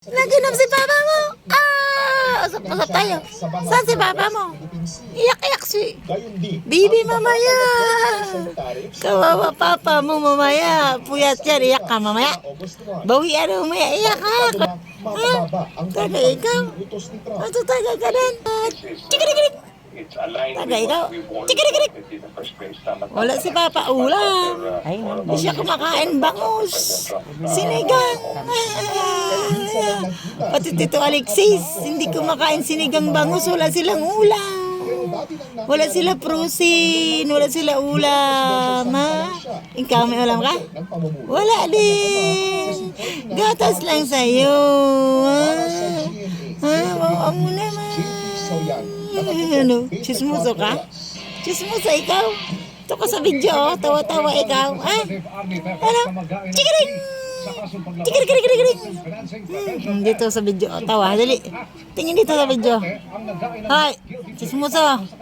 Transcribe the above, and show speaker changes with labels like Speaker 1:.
Speaker 1: Naginom si papa mo. Usap tayo. Saan si papa mo? Iyak-iyak si baby mamaya. Kawawa papa mo mamaya. Puyat yan, iyak ka mamaya. Bawian mo mamaya, iyak ka. Taga ikaw. Ato taga ka din. Chikirik-kirik. Taga ikaw. Chikirik-kirik. Wala si papa ulam. Hindi siya kumakain bangus. Sinigang. Pati Tito Alexis, hindi kumakain sinigang bangus. Wala silang ulam. Wala sila protein. Wala sila ulam. Ha? Ikaw may ulam ka? Wala din. Gatas lang sa'yo. Ha? Wawa mo naman. Ano? Chismoso ka? Chismoso ikaw? Ito ka sa video, oh. Tawa-tawa ikaw. Ha? Ano? Chikiring! Chikiring! Dito sa video, oh. Tawa. Dali. Tingin dito sa video. Hoy! Chismoso.